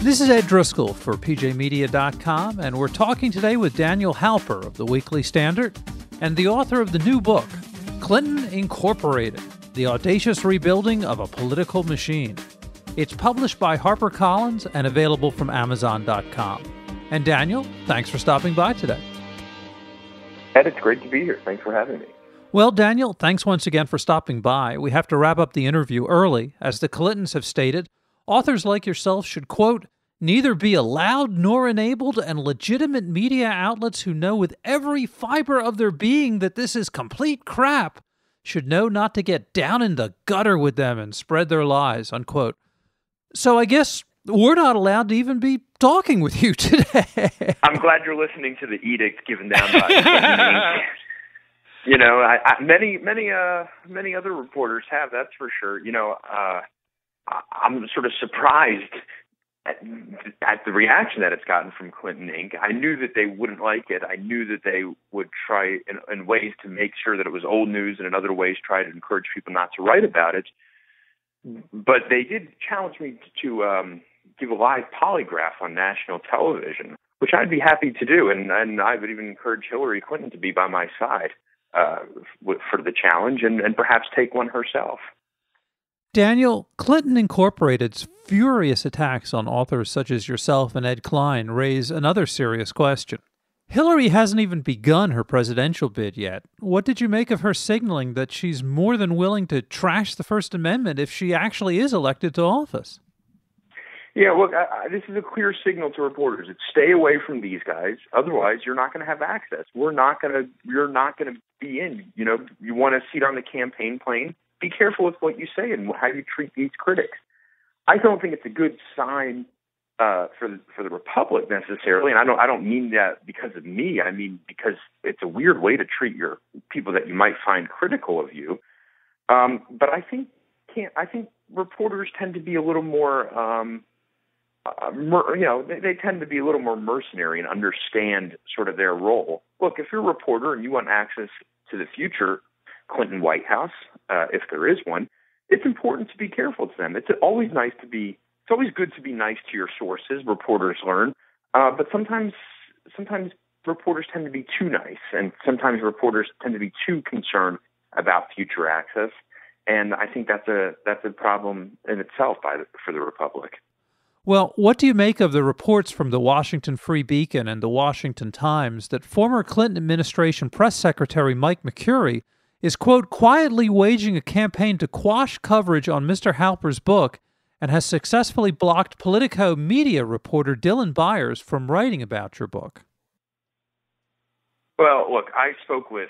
This is Ed Driscoll for PJmedia.com, and we're talking today with Daniel Halper of the Weekly Standard and the author of the new book, Clinton Incorporated, The Audacious Rebuilding of a Political Machine. It's published by HarperCollins and available from Amazon.com. And Daniel, thanks for stopping by today. Ed, it's great to be here. Thanks for having me. Well, Daniel, thanks once again for stopping by. We have to wrap up the interview early. As the Clintons have stated, authors like yourself should, quote, neither be allowed nor enabled, and legitimate media outlets who know with every fiber of their being that this is complete crap should know not to get down in the gutter with them and spread their lies, unquote. So I guess we're not allowed to even be talking with you today. I'm glad you're listening to the edict given down by You know, many other reporters have, that's for sure. You know, I'm sort of surprised at the reaction that it's gotten from Clinton Inc. I knew that they wouldn't like it. I knew that they would try in ways to make sure that it was old news and in other ways try to encourage people not to write about it. But they did challenge me to give a live polygraph on national television, which I'd be happy to do. And I would even encourage Hillary Clinton to be by my side for the challenge and perhaps take one herself. Daniel, Clinton Incorporated's furious attacks on authors such as yourself and Ed Klein raise another serious question. Hillary hasn't even begun her presidential bid yet. What did you make of her signaling that she's more than willing to trash the First Amendment if she actually is elected to office? Yeah, look, this is a clear signal to reporters. It's stay away from these guys. Otherwise, you're not going to have access. You're not going to be in. You know, you want a seat on the campaign plane. Be careful with what you say and how you treat these critics. I don't think it's a good sign for the Republic necessarily, and I don't mean that because of me. I mean because it's a weird way to treat your people that you might find critical of you. But I think reporters tend to be a little more, they tend to be a little more mercenary and understand sort of their role. Look, if you're a reporter and you want access to the future Clinton White House, if there is one, it's important to be careful to them. It's always good to be nice to your sources, reporters learn, but sometimes reporters tend to be too nice, and sometimes reporters tend to be too concerned about future access, and I think that's a problem in itself for the Republic. Well, what do you make of the reports from the Washington Free Beacon and the Washington Times that former Clinton administration press secretary Mike McCurry is, quote, quietly waging a campaign to quash coverage on Mr. Halper's book and has successfully blocked Politico media reporter Dylan Byers from writing about your book? Well, look, I spoke with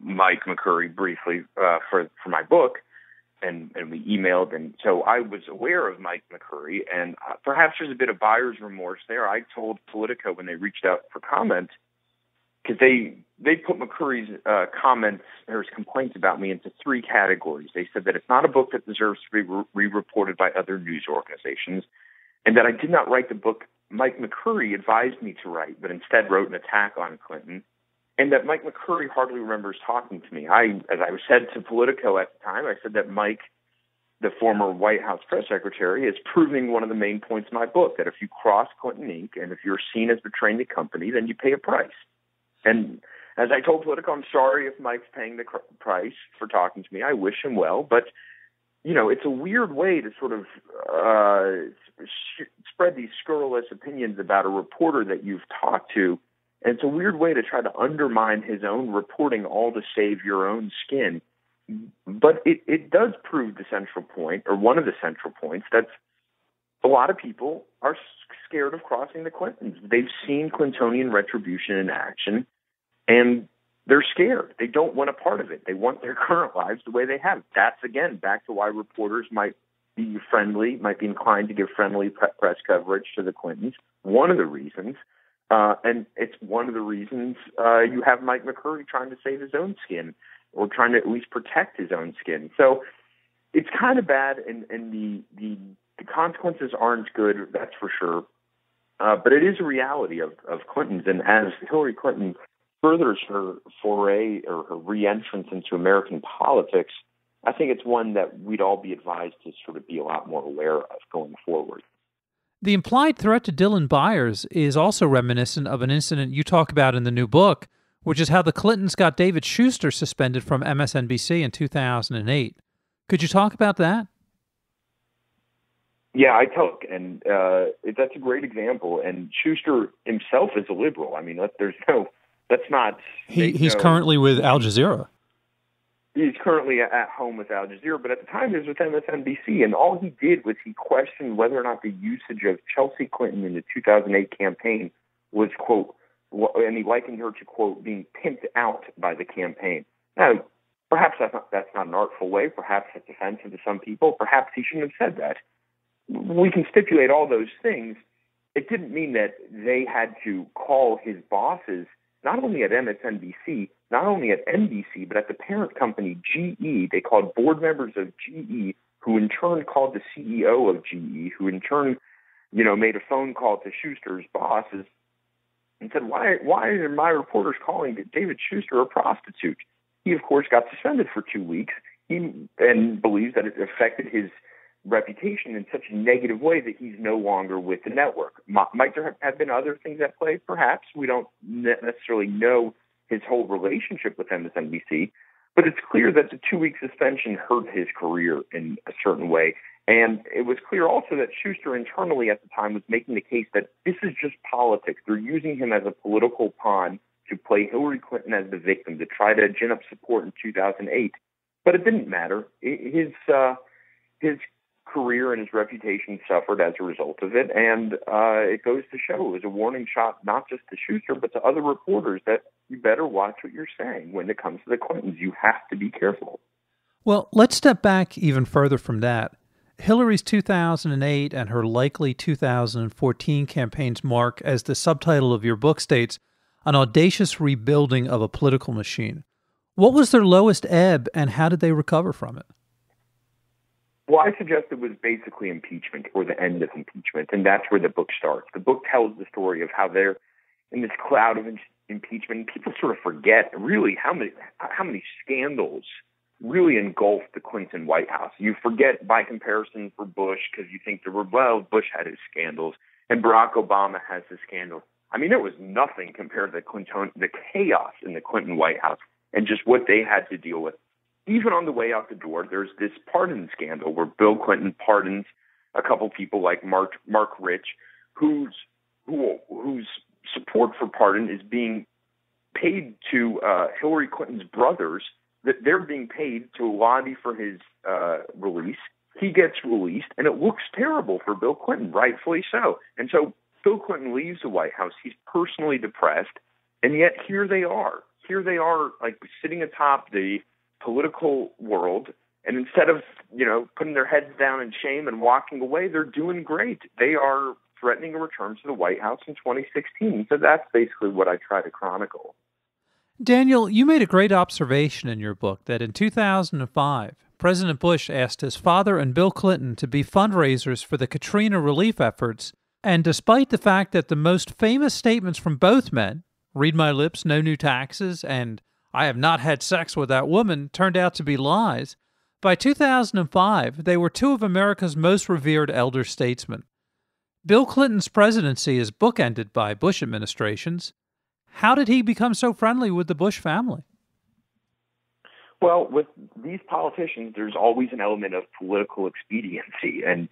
Mike McCurry briefly for my book, and we emailed, and so I was aware of Mike McCurry, and perhaps there's a bit of buyer's remorse there. I told Politico when they reached out for comment, because they put McCurry's comments or his complaints about me into three categories. They said that it's not a book that deserves to be re-reported by other news organizations, and that I did not write the book Mike McCurry advised me to write, but instead wrote an attack on Clinton, and that Mike McCurry hardly remembers talking to me. As I said to Politico at the time, I said that Mike, the former White House press secretary, is proving one of the main points in my book, that if you cross Clinton Inc. and if you're seen as betraying the company, then you pay a price. And as I told Politico, I'm sorry if Mike's paying the price for talking to me. I wish him well. But, you know, it's a weird way to sort of spread these scurrilous opinions about a reporter that you've talked to. And it's a weird way to try to undermine his own reporting, all to save your own skin. But it does prove the central point, or one of the central points, that a lot of people are scared of crossing the Clintons. They've seen Clintonian retribution in action, and they're scared. They don't want a part of it. They want their current lives the way they have. That's, again, back to why reporters might be inclined to give friendly press coverage to the Clintons. One of the reasons, and it's one of the reasons you have Mike McCurry trying to save his own skin, or trying to at least protect his own skin. So it's kind of bad, and the consequences aren't good, that's for sure. But it is a reality of Clinton's, and as Hillary Clinton furthers her foray or her re-entrance into American politics, I think it's one that we'd all be advised to sort of be a lot more aware of going forward. The implied threat to Dylan Byers is also reminiscent of an incident you talk about in the new book, which is how the Clintons got David Shuster suspended from MSNBC in 2008. Could you talk about that? Yeah, I took, and that's a great example. And Shuster himself is a liberal. I mean, that's not. He's currently with Al Jazeera. He's currently at home with Al Jazeera, but at the time he was with MSNBC, and all he did was he questioned whether or not the usage of Chelsea Clinton in the 2008 campaign was, quote, and he likened her to, quote, being pimped out by the campaign. Now, perhaps that's not an artful way. Perhaps that's offensive to some people. Perhaps he shouldn't have said that. We can stipulate all those things. It didn't mean that they had to call his bosses, not only at MSNBC, not only at NBC, but at the parent company, GE. They called board members of GE, who in turn called the CEO of GE, who in turn, made a phone call to Shuster's bosses and said, why are my reporters calling David Shuster a prostitute? He, of course, got suspended for 2 weeks and believes that it affected his reputation in such a negative way that he's no longer with the network. Might there have been other things at play? Perhaps. We don't necessarily know his whole relationship with MSNBC, but it's clear that the 2-week suspension hurt his career in a certain way. And it was clear also that Shuster internally at the time was making the case that this is just politics. They're using him as a political pawn to play Hillary Clinton as the victim, to try to gin up support in 2008. But it didn't matter. His career and his reputation suffered as a result of it, and it goes to show it was a warning shot not just to Shuster but to other reporters that you better watch what you're saying when it comes to the Clintons. You have to be careful. Well, let's step back even further from that. Hillary's 2008 and her likely 2014 campaigns mark, as the subtitle of your book states, an audacious rebuilding of a political machine. What was their lowest ebb, and how did they recover from it? Well, I suggest it was basically impeachment, or the end of impeachment, and that's where the book starts. The book tells the story of how they're in this cloud of impeachment. People sort of forget really how many scandals really engulfed the Clinton White House. You forget by comparison for Bush because you think Bush had his scandals and Barack Obama has his scandals. I mean, it was nothing compared to the chaos in the Clinton White House and just what they had to deal with. Even on the way out the door, there's this pardon scandal where Bill Clinton pardons a couple people like Mark Rich, whose support for pardon is being paid to Hillary Clinton's brothers, that they're being paid to lobby for his release. He gets released, and it looks terrible for Bill Clinton, rightfully so. And so Bill Clinton leaves the White House. He's personally depressed, and yet here they are. Here they are, like, sitting atop the political world, and instead of, putting their heads down in shame and walking away, they're doing great. They are threatening a return to the White House in 2016. So that's basically what I try to chronicle. Daniel, you made a great observation in your book that in 2005, President Bush asked his father and Bill Clinton to be fundraisers for the Katrina relief efforts, and despite the fact that the most famous statements from both men, "Read my lips, no new taxes," and "I have not had sex with that woman," turned out to be lies, by 2005, they were two of America's most revered elder statesmen. Bill Clinton's presidency is bookended by Bush administrations. How did he become so friendly with the Bush family? Well, with these politicians, there's always an element of political expediency, and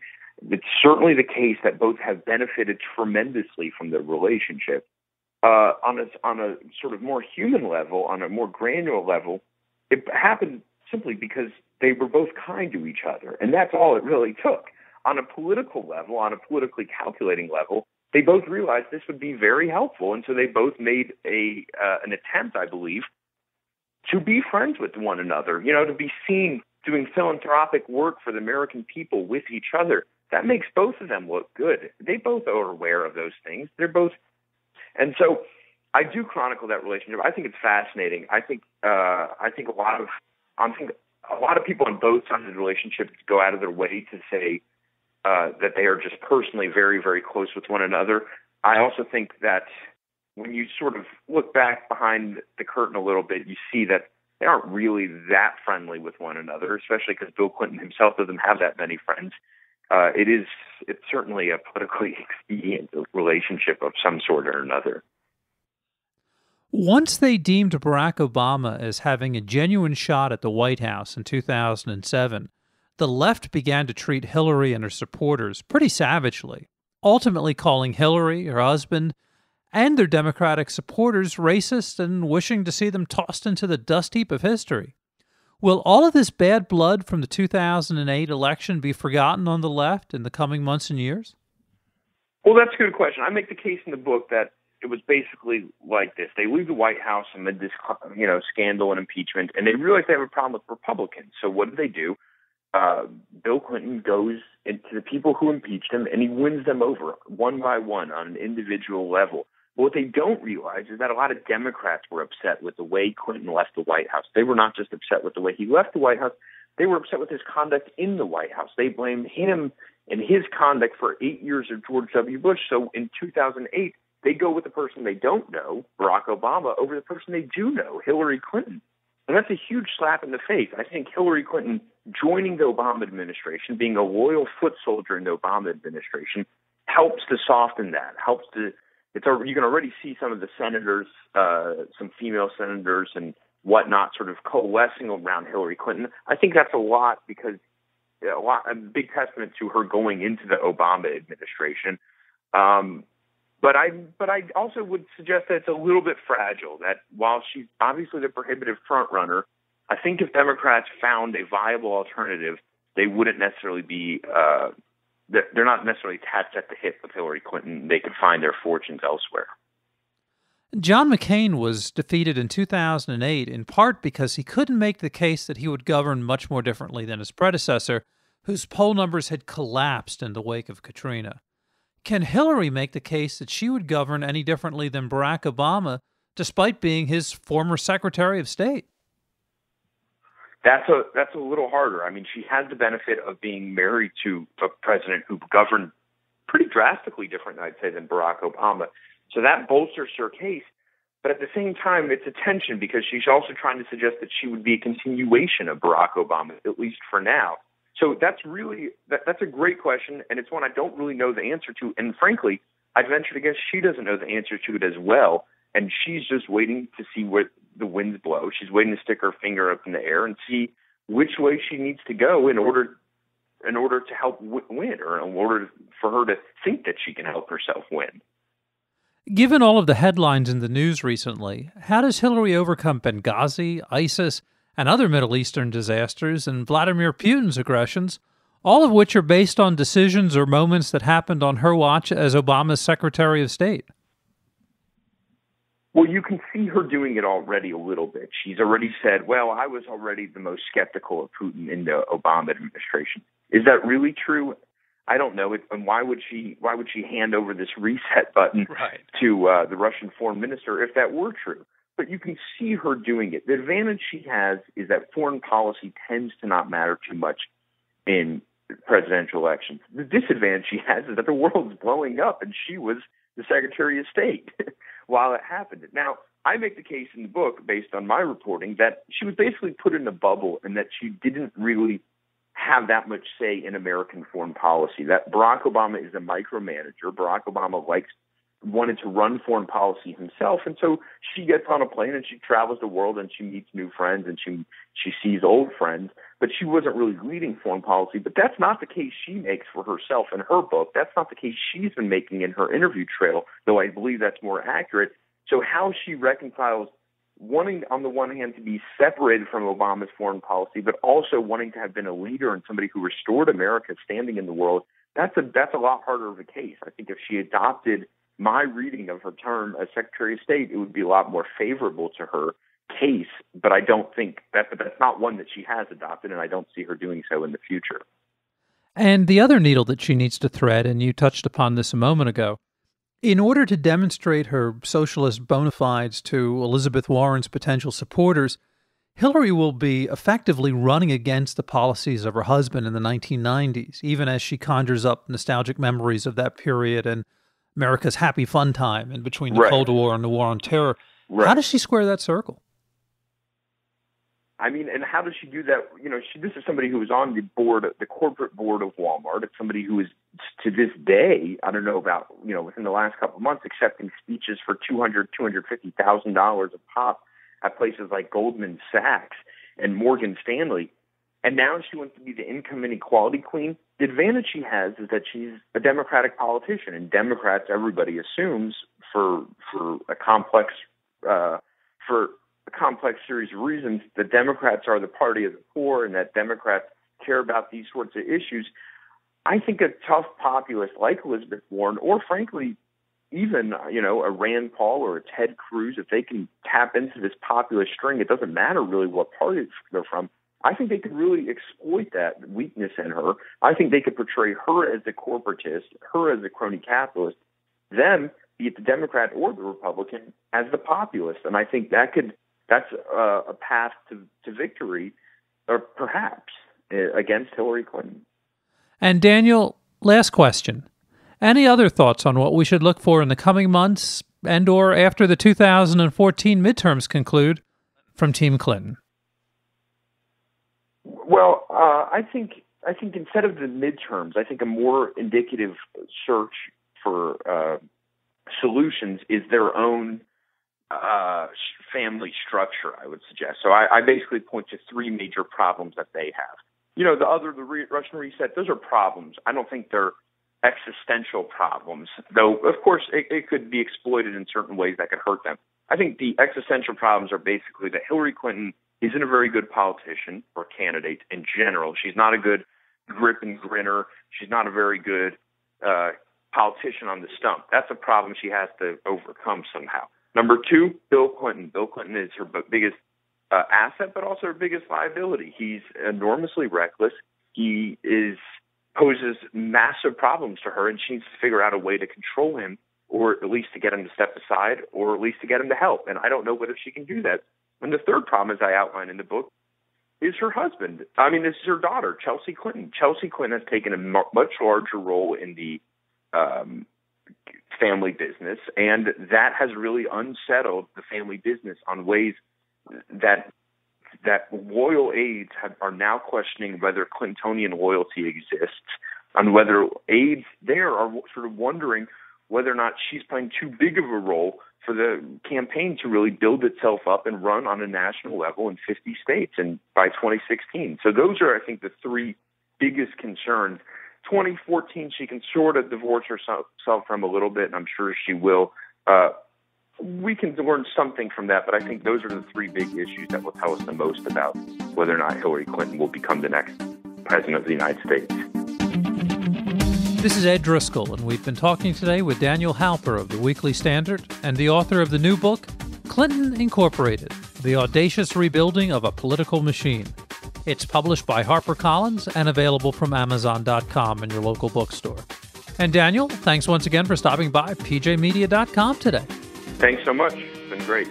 it's certainly the case that both have benefited tremendously from their relationship. On a sort of more human level, on a more granular level, it happened simply because they were both kind to each other, and that's all it really took. On a political level, on a politically calculating level, they both realized this would be very helpful, and so they both made an attempt, I believe, to be friends with one another, to be seen doing philanthropic work for the American people with each other. That makes both of them look good. They both are aware of those things. And so I do chronicle that relationship. I think it's fascinating. I think a lot of people on both sides of the relationship go out of their way to say that they are just personally very, very close with one another. I also think that when you sort of look back behind the curtain a little bit, you see that they aren't really that friendly with one another, especially because Bill Clinton himself doesn't have that many friends. it's certainly a politically expedient relationship of some sort or another. Once they deemed Barack Obama as having a genuine shot at the White House in 2007, the left began to treat Hillary and her supporters pretty savagely, ultimately calling Hillary, her husband, and their Democratic supporters racist and wishing to see them tossed into the dust heap of history. Will all of this bad blood from the 2008 election be forgotten on the left in the coming months and years? Well, that's a good question. I make the case in the book that it was basically like this. They leave the White House amid this, scandal and impeachment, and they realize they have a problem with Republicans. So what do? Bill Clinton goes into the people who impeached him, and he wins them over one by one on an individual level. But what they don't realize is that a lot of Democrats were upset with the way Clinton left the White House. They were not just upset with the way he left the White House. They were upset with his conduct in the White House. They blamed him and his conduct for 8 years of George W. Bush. So in 2008, they go with the person they don't know, Barack Obama, over the person they do know, Hillary Clinton. And that's a huge slap in the face. I think Hillary Clinton joining the Obama administration, being a loyal foot soldier in the Obama administration, helps to soften that, you can already see some of the senators, some female senators and whatnot sort of coalescing around Hillary Clinton. I think that's a big testament to her going into the Obama administration. But I also would suggest that it's a little bit fragile, that while she's obviously the prohibitive front runner, I think if Democrats found a viable alternative, they wouldn't necessarily be they're not necessarily attached at the hip with Hillary Clinton. They could find their fortunes elsewhere. John McCain was defeated in 2008 in part because he couldn't make the case that he would govern much more differently than his predecessor, whose poll numbers had collapsed in the wake of Katrina. Can Hillary make the case that she would govern any differently than Barack Obama, despite being his former Secretary of State? That's a little harder. I mean, she has the benefit of being married to a president who governed pretty drastically different, I'd say, than Barack Obama. So that bolsters her case. But at the same time, it's a tension because she's also trying to suggest that she would be a continuation of Barack Obama, at least for now. So that's a great question, and it's one I don't really know the answer to. And frankly, I'd venture to guess she doesn't know the answer to it as well. And she's just waiting to see where the winds blow. She's waiting to stick her finger up in the air and see which way she needs to go in order to help win, or in order for her to think that she can help herself win. Given all of the headlines in the news recently, how does Hillary overcome Benghazi, ISIS, and other Middle Eastern disasters, and Vladimir Putin's aggressions, all of which are based on decisions or moments that happened on her watch as Obama's Secretary of State? Well, you can see her doing it already a little bit. She's already said, well, I was already the most skeptical of Putin in the Obama administration. Is that really true? I don't know. And why would she hand over this reset button to the Russian foreign minister if that were true? But you can see her doing it. The advantage she has is that foreign policy tends to not matter too much in presidential elections. The disadvantage she has is that the world's blowing up and she was the Secretary of State while it happened. Now, I make the case in the book, based on my reporting, that she was basically put in a bubble and that she didn't really have that much say in American foreign policy, that Barack Obama is a micromanager. Barack Obama wanted to run foreign policy himself, and so she gets on a plane and she travels the world and she meets new friends and she sees old friends, but she wasn't really leading foreign policy. But that's not the case she makes for herself in her book. That's not the case she's been making in her interview trail, though I believe that's more accurate. So how she reconciles wanting, on the one hand, to be separated from Obama's foreign policy, but also wanting to have been a leader and somebody who restored America's standing in the world, that's a lot harder of a case. I think if she adopted my reading of her term as Secretary of State, it would be a lot more favorable to her case, but I don't think that's not one that she has adopted, and I don't see her doing so in the future. And the other needle that she needs to thread, and you touched upon this a moment ago, in order to demonstrate her socialist bona fides to Elizabeth Warren's potential supporters, Hillary will be effectively running against the policies of her husband in the 1990s, even as she conjures up nostalgic memories of that period and America's happy fun time in between the Cold War and the War on Terror. How does she square that circle? I mean, and how does she do that? You know, this is somebody who was on the board, the corporate board of Walmart. It's somebody who is, to this day, I don't know about, you know, within the last couple of months, accepting speeches for $250,000 a pop at places like Goldman Sachs and Morgan Stanley. And now she wants to be the income inequality queen. The advantage she has is that she's a Democratic politician, and Democrats, everybody assumes, for a complex series of reasons, the Democrats are the party of the poor, and that Democrats care about these sorts of issues. I think a tough populist like Elizabeth Warren, or frankly, even, you know, a Rand Paul or a Ted Cruz, if they can tap into this populist string, it doesn't matter really what party they're from. I think they could really exploit that weakness in her. I think they could portray her as the corporatist, her as the crony capitalist, them, be it the Democrat or the Republican, as the populist. And I think that's a path to victory, or perhaps against Hillary Clinton. And Daniel, last question. Any other thoughts on what we should look for in the coming months and or after the 2014 midterms conclude from Team Clinton? Well, I think instead of the midterms, I think a more indicative search for solutions is their own family structure, I would suggest. So I basically point to three major problems that they have. You know, the Russian reset, those are problems. I don't think they're existential problems, though, of course, it could be exploited in certain ways that could hurt them. I think the existential problems are basically that Hillary Clinton isn't a very good politician or candidate in general. She's not a good grip and grinner. She's not a very good politician on the stump. That's a problem she has to overcome somehow. Number two, Bill Clinton. Bill Clinton is her biggest asset, but also her biggest liability. He's enormously reckless. He poses massive problems to her, and she needs to figure out a way to control him, or at least to get him to step aside, or at least to get him to help. And I don't know whether she can do that. And the third problem, as I outline in the book, is her husband. I mean, this is her daughter, Chelsea Clinton. Chelsea Clinton has taken a much larger role in the family business, and that has really unsettled the family business on ways that loyal aides are now questioning whether Clintonian loyalty exists, and whether aides there are sort of wondering whether or not she's playing too big of a role for the campaign to really build itself up and run on a national level in 50 states and by 2016. So those are, I think, the three biggest concerns. 2014, she can sort of divorce herself from a little bit, and I'm sure she will. We can learn something from that, but I think those are the three big issues that will tell us the most about whether or not Hillary Clinton will become the next president of the United States. This is Ed Driscoll, and we've been talking today with Daniel Halper of the Weekly Standard and the author of the new book, Clinton Incorporated, The Audacious Rebuilding of a Political Machine. It's published by HarperCollins and available from Amazon.com and your local bookstore. And Daniel, thanks once again for stopping by pjmedia.com today. Thanks so much. It's been great.